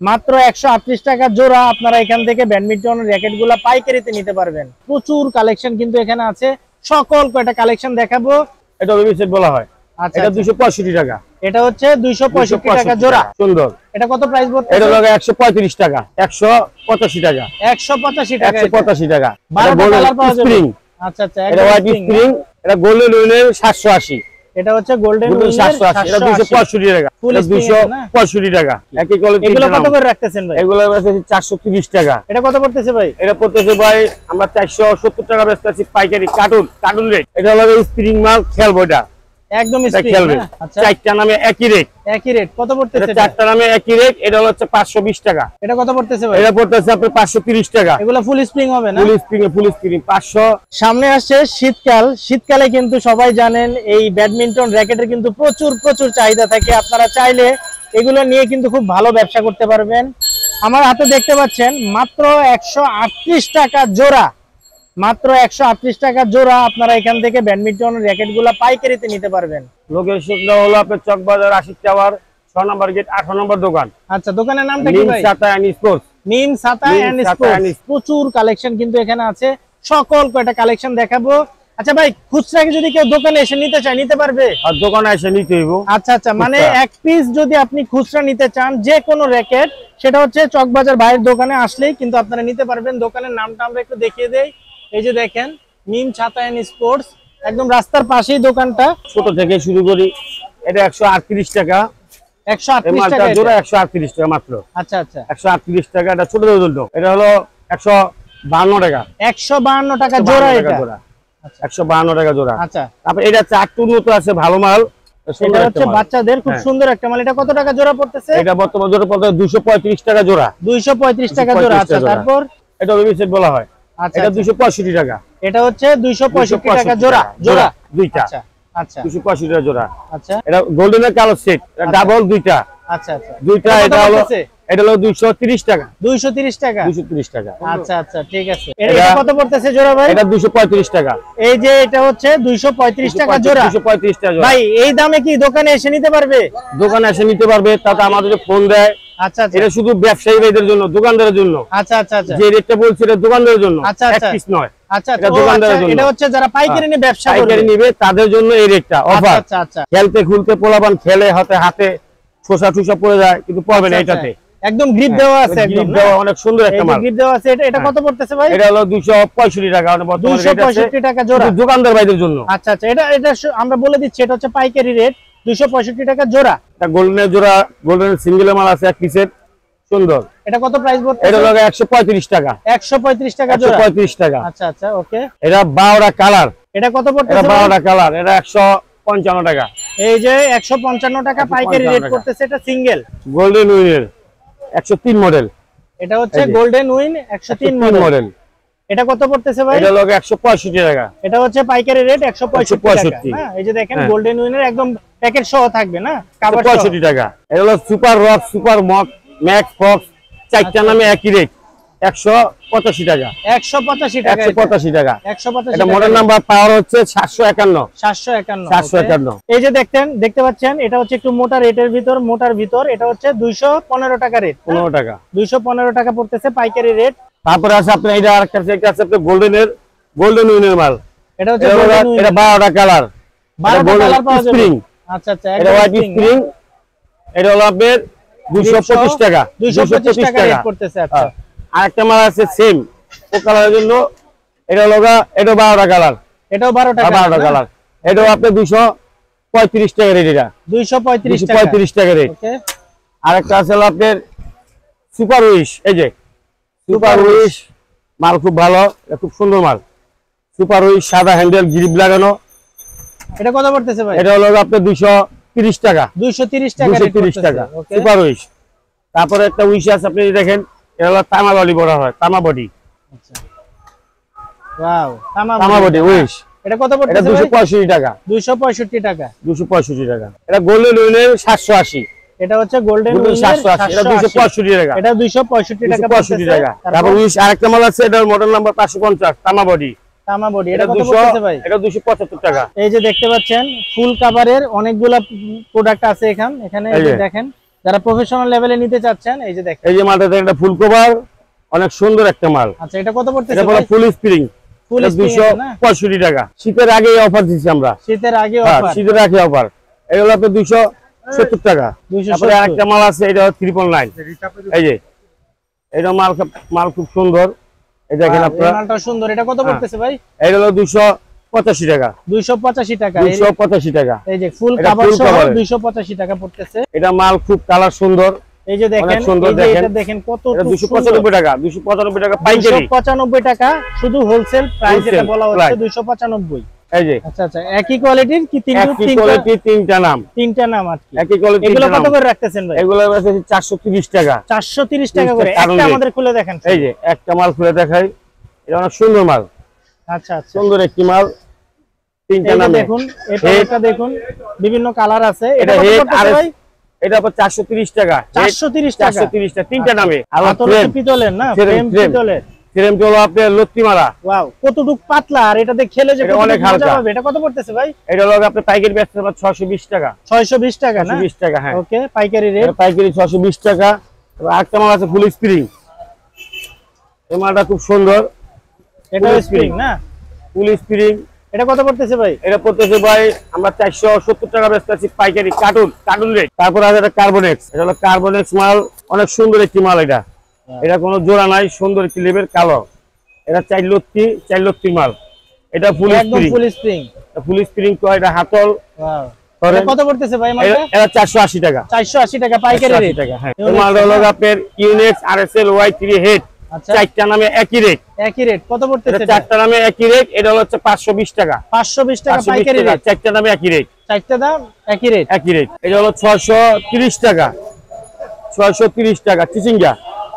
মাত্র 138 টাকা জোড়া। আপনারা এখান থেকে ব্যাডমিন্টন র্যাকেটগুলো পাইকারিতে নিতে পারবেন। প্রচুর কালেকশন কিন্তু এখানে আছে, সকল কয়টা কালেকশন দেখাবো। এটা বেবি সেট বলা হয়। আচ্ছা, এটা 265 টাকা। এটা হচ্ছে 265 টাকা জোড়া। সুন্দর। এটা কত প্রাইস বলতে? এটা লাগে 135 টাকা, 185 টাকা, 185 টাকা, 185 টাকা। 12টা কালার পাওয়া যাবে। স্প্রিং। আচ্ছা আচ্ছা, এটা হোয়াইট স্প্রিং, এটা গোল্ডেন উইনের 780। এটা হচ্ছে গোল্ডেন উইনের 780, এটা 265 টাকা, এটা 265 টাকা। একই কোয়ালিটি। এগুলো কত করে রাখতেছেন ভাই? এগুলো আছে 430 টাকা। এটা কত পড়তেছে ভাই? এটা পড়তেছে ভাই আমরা 470 টাকা বেচতেছি পাইকারি। Cartoon rate. এটা হলো স্প্রিং মাল, খেলবো এটা একদম স্প্রিং। আচ্ছা, চারটা নামে একই রেট। একই রেট কত পড়তেছে? চারটা নামে একই রেট। এটা হচ্ছে 520 টাকা। এটা কত পড়তেছে ভাই? এটা পড়তেছে আপনার 530 টাকা। এগুলো ফুল স্প্রিং হবে না? ফুল স্প্রিং 500। সামনে আসছে শীতকাল। শীতকালে কিন্তু সবাই জানেন এই ব্যাডমিন্টন র্যাকেটের কিন্তু প্রচুর চাহিদা থাকে। আপনারা চাইলে এগুলো নিয়ে কিন্তু খুব ভালো ব্যবসা করতে পারবেন। আমার হাতে দেখতে পাচ্ছেন মাত্র 138 টাকা জোড়া। মাত্র 138 টাকা জোড়া। আপনারা এখান থেকে ব্যাডমিন্টন র্যাকেটগুলো পাইকারিতে নিতে পারবেন। লোকেশনটা হলো আপনার চকবাজার, আশিক টাওয়ার, 6 নম্বর গেট, 18 নম্বর দোকান। আচ্ছা, দোকানের নামটা কি ভাই? নিম ছাতা এন্ড স্পোর্টস। নিম ছাতা এন্ড স্পোর্টস। প্রচুর কালেকশন কিন্তু এখানে আছে, সকল কয়টা কালেকশন দেখাবো। আচ্ছা ভাই, খুচরা যদি কেউ দোকানে এসে নিতে চায় নিতে পারবে? আর দোকানে এসে নিতে হইব। আচ্ছা আচ্ছা, মানে এক পিস যদি আপনি খুচরা নিতে চান যে কোনো র্যাকেট, সেটা হচ্ছে চকবাজার ভাইয়ের দোকানে আসলেই কিন্তু আপনারা নিতে পারবেন। দোকানের নামটা আমরা একটু দেখিয়ে দেই। এই যে দেখেন, নিম ছাতা এন্ড স্পোর্টস, একদম রাস্তার পাশেই দোকানটা। ছোট থেকে শুরু করি। এটা 138 টাকা। 138 টাকা জোড়া, 138 টাকা মাত্র। আচ্ছা আচ্ছা, 138 টাকা। এটা ছোট জন্য এটা হলো 152 টাকা। 152 টাকা জোড়া। এটা 152 টাকা জোড়া। আচ্ছা, তারপর এটা চারটুর মতো আছে, ভালো মাল। এটা হচ্ছে বাচ্চাদের খুব সুন্দর একটা মাল। এটা কত টাকা জোড়া পড়তেছে? এটা বর্তমান জোড়া পড়তে 235 টাকা জোড়া। 235 টাকা জোড়া। আচ্ছা, তারপর এটা বেবি সেট বলা হয়। আচ্ছা, এটা 265 টাকা। এটা হচ্ছে 265 টাকা জোড়া। জোড়া দুইটা। আচ্ছা আচ্ছা, 265 টাকা জোড়া। আচ্ছা, এটা গোল্ডেনের কালার সেট, এটা ডাবল দুইটা। আচ্ছা আচ্ছা, দুইটা। এটা হলো 230 টাকা। 230 টাকা। 230 টাকা। আচ্ছা আচ্ছা, ঠিক আছে। এটা কত পড়তেছে জোড়া ভাই? এটা 235 টাকা। এই যে এটা হচ্ছে 235 টাকা জোড়া। 235 টাকা জোড়া। ভাই এই দামে কি দোকানে এসে নিতে পারবে? দোকানে এসে নিতে পারবে, তাতে আমাদের ফোন দেয়। আচ্ছা আচ্ছা, এটা শুধু ব্যবসায়ী ভাইদের জন্য, দোকানদারের জন্য। আচ্ছা আচ্ছা আচ্ছা, যে রেটটা বলছি এটা দোকানদারের জন্য, আচ্ছা আচ্ছা, এক পিস নয়। আচ্ছা, এটা দোকানদারের জন্য। এটা হচ্ছে যারা পাইকারি নিয়ে ব্যবসা করবে, পাইকারি নিবে তাদের জন্য এই রেটটা অফার। আচ্ছা আচ্ছা, খেলতে খুলতে পোলাপান খেলে হাতে ছোসা পড়ে যায়, কিন্তু পড়বে না এটাতে। একদম গ্রিপ দেওয়া আছে, একদম দেওয়া, অনেক সুন্দর একটা মাল। গ্রিপ দেওয়া আছে। এটা কত পড়তেছে ভাই? এটা হলো 265 টাকা। বর্তমানে 265 টাকা জোড়া, দোকানদার ভাইদের জন্য। আচ্ছা আচ্ছা, এটা আমরা বলে দিচ্ছি, এটা হচ্ছে পাইকারি রেট 265 টাকা জোড়া। এটা গোল্ডেনের জোড়া, গোল্ডেনের সিঙ্গেল মাল আছে এক পিসের, সুন্দর। এটা কত প্রাইস পড়ছে? এটা হলো 135 টাকা। 135 টাকা জোড়া। 135 টাকা। আচ্ছা আচ্ছা, ওকে। এটা 12টা কালার। এটা কত পড়ছে? এটা 12টা কালার। এটা 155 টাকা। এই যে 155 টাকা পাইকারি রেট করতেছে। এটা সিঙ্গেল গোল্ডেন উইনের 103 মডেল। এটা হচ্ছে গোল্ডেন উইন 103 মডেল। এটা কত পড়তেছে ভাই? এটা হলো 165 টাকা। এটা হচ্ছে পাইকারি রেট 165 টাকা। হ্যাঁ, এই যে দেখেন গোল্ডেন উইনের একদম প্যাকেট সহ থাকবে না, কভার 65 টাকা। এটা হলো super rock, super mock, max Fox, চারটা নামে একই রেট 185 টাকা। 185 টাকা। 185 টাকা। 185 এটা মডেল নাম্বার পাওয়ার হচ্ছে 751। 751। এই যে দেখতে পাচ্ছেন, এটা হচ্ছে একটু মোটা রেটের ভিতর, মোটার ভিতর। এটা হচ্ছে 215 টাকা রেট। 15 টাকা। 215 টাকা পড়তেছে পাইকারি রেট। তারপরে আছে আপনার এটা আরেকটা আছে আপনার গোল্ডেন উইনের মাল। এটা হচ্ছে এটা 12টা কালার। 12টা কালার পাওয়া যাবে। আচ্ছা আচ্ছা, এটা হোয়াইট স্প্রিং। এটা হলো আপনার 225 টাকা। 225 টাকা রেট পড়তেছে। আচ্ছা, আরেকটা মাল আছে সেম ও কালারের জন্য। এটা হলো এটা 12টা কালার। এটাও 12টা কালার। এটাও আপনার 235 টাকা রেট। এটা 235 টাকা রেট। ওকে। আরেকটা আছে আপনার সুপার উইশ। এই যে সুপার উইশ মাল খুব ভালো, এটা খুব সুন্দর মাল। সুপার উইশ, সাদা হ্যান্ডেল, গ্রিপ লাগানো। এটা কত পড়তেছে ভাই? এটা হলো আপনার 230 টাকা। 230 টাকা রেট। 230 টাকা সুপার উইশ। তারপরে একটা উইশ আছে, আপনি দেখেন, এটা হলো তামা বডি বড় হয়, তামা বডি। আচ্ছা, ওয়াও, তামা বডি উইশ। এটা কত পড়তেছে? এটা 265 টাকা। 265 টাকা। 265 টাকা। এটা গোল্ডেন উইনের 780। এটা হচ্ছে গোল্ডেন উইনের 780। এটা 265 টাকা। এটা 265 টাকা পড়তেছে। তারপর উইশ আরেকটা মাল আছে, এটার মডেল নাম্বার 550, তামা বডি। তামা বডি। এটা কত পড়তেছে ভাই? এটা 275 টাকা। এই যে দেখতে পাচ্ছেন ফুল কভারের অনেকগুলা প্রোডাক্ট আছে এখানে। এই যে দেখেন, যারা প্রফেশনাল লেভেলে নিতে চাচ্ছেন এই যে দেখেন, এই যে মালটা দেখেন, এটা ফুল কভার, অনেক সুন্দর একটা মাল। আচ্ছা এটা কত পড়তেছে এটা ভাই? ফুল স্প্রিং, ফুল স্প্রিং না? 265 টাকা। শীতের আগে অফার দিচ্ছি আমরা, শীতের আগে হ্যাঁ অফার। শীতের আগে অফার। এগুলো আপনার 270 টাকা। তারপরে আরেকটা মাল আছে, এটা 399। এই যে এটা মাল খুব সুন্দর, এই দেখেন আপনারা, মালটা সুন্দর। এটা কত পড়তেছে ভাই? এটা হলো 285 টাকা। 285 টাকা। 285 টাকা। এই যে ফুল কভার সহ 285 টাকা পড়তেছে। এটা মাল খুব কালার সুন্দর, এই যে দেখেন, সুন্দর। এই যে এটা দেখেন কত 295 টাকা। 295 টাকা পাইকারি, 295 টাকা শুধু হোলসেল প্রাইস। এটা বলা হচ্ছে 295। এই যে আচ্ছা আচ্ছা, একই কোয়ালিটির কি তিনটা নাম? তিনটা নাম আর কি একই কোয়ালিটি। এগুলো কত করে রাখতেছেন ভাই? এগুলো আছে 430 টাকা। 430 টাকা করে। একটা আমাদের খুলে দেখেন। এই যে একটা মাল খুলে দেখাই, এটা অনেক সুন্দর মাল। আচ্ছা আচ্ছা, সুন্দর একটি মাল, তিনটা নাম দেখুন। এটা দেখুন, বিভিন্ন কালার আছে। এটা কত পড়তেছে ভাই? এটা আবার 430 টাকা। 430 টাকা। 430 টাকা, তিনটা নামে। আর পিতলের না, ফ্রেম পিতলের। ফ্রেমটা হলো আপনার লত্তি মারা। ওয়াও, কতটুক পাতলা, আর এটা দিয়ে খেলে যে অনেক হালকা হবে। এটা কত পড়তেছে ভাই? এটা হলো আপনার পাইকারি বেচতে পারেন 620 টাকা। 620 টাকা না? 620 টাকা, হ্যাঁ। ওকে, পাইকারি রেট। পাইকারি 620 টাকা। আর একটা মাল আছে ফুল স্প্রিং, এই মালটা খুব সুন্দর। এটা স্প্রিং না? ফুল স্প্রিং। এটা কত পড়তেছে ভাই? এটা পড়তেছে ভাই আমরা 470 টাকা বেচতেছি পাইকারি, কার্টুন রেট। তারপর আছে এটা কার্বনেক্স। এটা হলো কার্বনেক্স মাল, অনেক সুন্দর একটি মাল। এটা কোনো জোড়া নাই, সুন্দর একটি লেবেল, কালো। এটা 4 লত্তি মাল। এটা ফুল স্প্রিং। ফুল স্প্রিং তো এটা হাতল। ওয়াও, কত পড়তেছে ভাই মালটা? এটা 480 টাকা। 480 টাকা পাইকারি রেট। হ্যাঁ, এই মালটা হলো আপনার ইউনিক্স আরএসএল Y3 হেড। আচ্ছা, চারটা নামে একই রেট। একই রেট। কত পড়তেছে? চারটা নামে একই রেট। এটা হচ্ছে 520 টাকা। 520 টাকা পাইকারি রেট। চারটা নামে একই রেট। চারটা দাম একই রেট। একই রেট। এটা হলো 630 টাকা। 630 টাকা চিচিঙ্গা।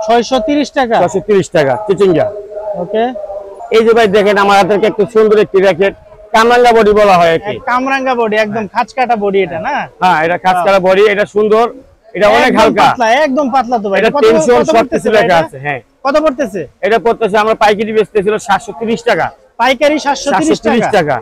630 টাকা। 630 টাকা চিচিঙ্গা। ওকে, এই যে ভাই দেখেন আমার হাতের একটা সুন্দর একটি র্যাকেট, কামরাঙ্গা বডি বলা হয় একে। কামরাঙ্গা বডি, একদম খাঁচকাটা বডি এটা না? হ্যাঁ, এটা খাঁচকাটা বডি, এটা সুন্দর, এটা অনেক হালকা, একদম পাতলা তো ভাই। এটা টেনশন সব কিছু লেখা আছে। হ্যাঁ, কত পড়তেছে? এটা পড়তেছে আমরা পাইকারি বেচতেছিল 730 টাকা। পাইকারি 730 টাকা।